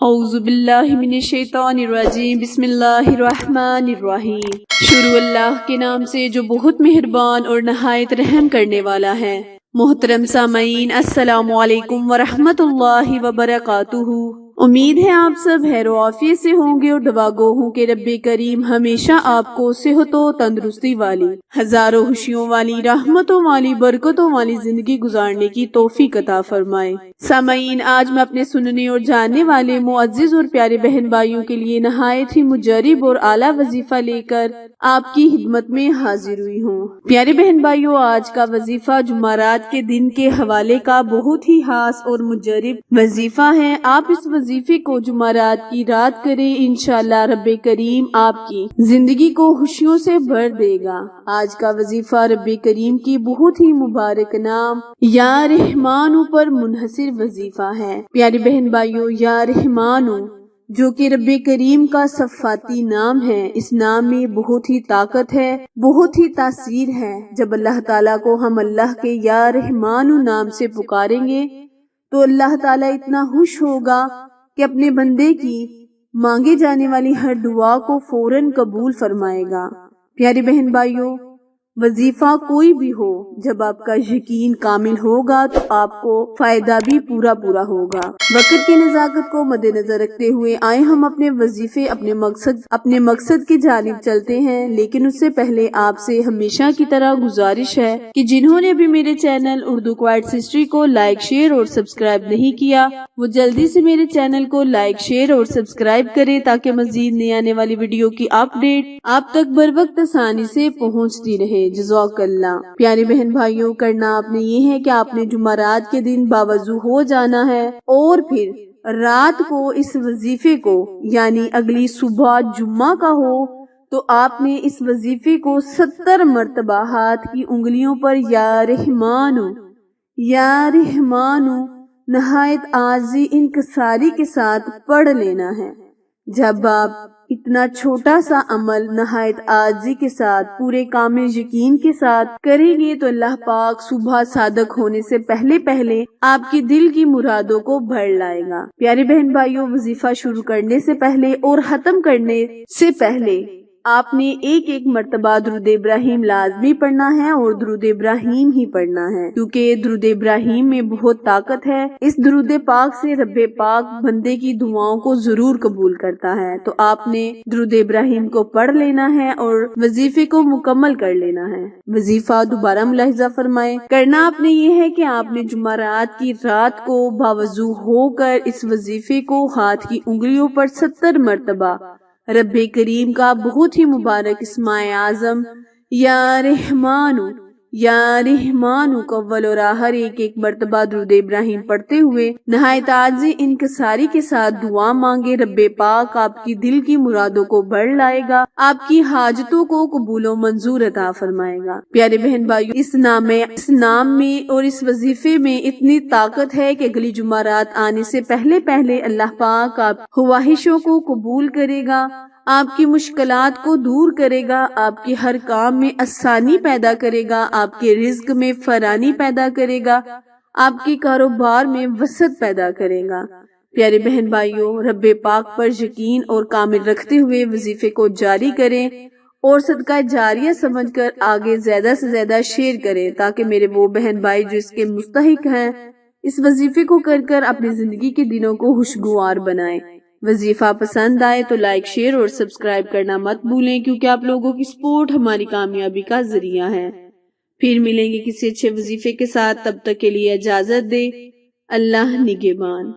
اعوذ باللہ من الشیطان الرجیم بسم اللہ الرحمن الرحیم۔ شروع اللہ کے نام سے جو بہت مہربان اور نہایت رحم کرنے والا ہے۔ محترم سامعین، السلام علیکم ورحمۃ اللہ وبرکاتہ۔ امید ہے آپ سب خیر و عافیت سے ہوں گے اور دعا گو ہوں کہ رب کریم ہمیشہ آپ کو صحت و تندرستی والی، ہزاروں خوشیوں والی، رحمتوں والی، برکتوں والی زندگی گزارنے کی توفیق عطا فرمائے۔ سامعین، آج میں اپنے سننے اور جاننے والے معزز اور پیارے بہن بھائیوں کے لیے نہایت ہی مجرب اور اعلیٰ وظیفہ لے کر آپ کی خدمت میں حاضر ہوئی ہوں۔ پیارے بہن بھائیوں، آج کا وظیفہ جمعرات کے دن کے حوالے کا بہت ہی خاص اور مجرب وظیفہ ہے۔ آپ اس وظیفے کو جمعرات کی رات کریں، انشاءاللہ رب کریم آپ کی زندگی کو خوشیوں سے بھر دے گا۔ آج کا وظیفہ رب کریم کی بہت ہی مبارک نام یا رحمانو پر منحصر وظیفہ ہے۔ پیارے بہن بھائیوں، یا رحمانو جو کہ رب کریم کا صفاتی نام ہے، اس نام میں بہت ہی طاقت ہے، بہت ہی تاثیر ہے۔ جب اللہ تعالیٰ کو ہم اللہ کے یا رحمانو نام سے پکاریں گے تو اللہ تعالیٰ اتنا خوش ہوگا کہ اپنے بندے کی مانگے جانے والی ہر دعا کو فوراً قبول فرمائے گا۔ پیارے بہن بھائیوں، وظیفہ کوئی بھی ہو، جب آپ کا یقین کامل ہوگا تو آپ کو فائدہ بھی پورا ہوگا۔ وقت کی نزاکت کو مد نظر رکھتے ہوئے آئے ہم اپنے وظیفے، اپنے مقصد کی جانب چلتے ہیں، لیکن اس سے پہلے آپ سے ہمیشہ کی طرح گزارش ہے کہ جنہوں نے ابھی میرے چینل اردو کوائٹس ہسٹری کو لائک، شیئر اور سبسکرائب نہیں کیا، وہ جلدی سے میرے چینل کو لائک، شیئر اور سبسکرائب کریں تاکہ مزید نئی آنے والی ویڈیو کی اپڈیٹ آپ تک بروقت آسانی سے پہنچتی رہے۔ جزاک اللہ۔ پیارے بہن بھائیوں، کرنا آپ نے یہ ہے کہ آپ نے جمعرات کے دن باوضو ہو جانا ہے اور پھر رات کو اس وظیفے کو، یعنی اگلی صبح جمعہ کا ہو تو آپ نے اس وظیفے کو 70 مرتبہ ہاتھ کی انگلیوں پر یا رحمانو نہایت عاجزی انکساری کے ساتھ پڑھ لینا ہے۔ جب آپ اتنا چھوٹا سا عمل نہایت عاجزی کے ساتھ، پورے کامل یقین کے ساتھ کریں گے تو اللہ پاک صبح صادق ہونے سے پہلے آپ کی دل کی مرادوں کو بھر لائے گا۔ پیارے بہن بھائیوں، وظیفہ شروع کرنے سے پہلے اور ختم کرنے سے پہلے آپ نے ایک مرتبہ درود ابراہیم لازمی پڑھنا ہے اور درود ابراہیم ہی پڑھنا ہے، کیونکہ درود ابراہیم میں بہت طاقت ہے۔ اس درود پاک سے رب پاک بندے کی دعاؤں کو ضرور قبول کرتا ہے۔ تو آپ نے درود ابراہیم کو پڑھ لینا ہے اور وظیفے کو مکمل کر لینا ہے۔ وظیفہ دوبارہ ملاحظہ فرمائیں، کرنا آپ نے یہ ہے کہ آپ نے جمعرات کی رات کو باوضو ہو کر اس وظیفے کو ہاتھ کی انگلیوں پر 70 مرتبہ رب کریم کا بہت ہی مبارک اسم اعظم یا رحمانو کو اول اور آخر ایک مرتبہ درود ابراہیم پڑھتے ہوئے نہایت عاجزی انکساری کے ساتھ دعا مانگے۔ رب پاک آپ کی دل کی مرادوں کو بڑھ لائے گا، آپ کی حاجتوں کو قبول و منظور عطا فرمائے گا۔ پیارے بہن بھائیو، اس نام میں اور اس وظیفے میں اتنی طاقت ہے کہ اگلی جمعرات آنے سے پہلے اللہ پاک آپ خواہشوں کو قبول کرے گا، آپ کی مشکلات کو دور کرے گا، آپ کے ہر کام میں آسانی پیدا کرے گا، آپ کے رزق میں فراوانی پیدا کرے گا، آپ کے کاروبار میں وسعت پیدا کرے گا۔ پیارے بہن بھائیوں، رب پاک پر یقین اور کامل رکھتے ہوئے وظیفے کو جاری کریں اور صدقہ جاریہ سمجھ کر آگے زیادہ سے زیادہ شیئر کریں تاکہ میرے وہ بہن بھائی جو اس کے مستحق ہیں اس وظیفے کو کر اپنی زندگی کے دنوں کو خوشگوار بنائیں۔ وظیفہ پسند آئے تو لائک، شیئر اور سبسکرائب کرنا مت بھولیں، کیونکہ آپ لوگوں کی سپورٹ ہماری کامیابی کا ذریعہ ہے۔ پھر ملیں گے کسی اچھے وظیفے کے ساتھ، تب تک کے لیے اجازت دے۔ اللہ نگہبان۔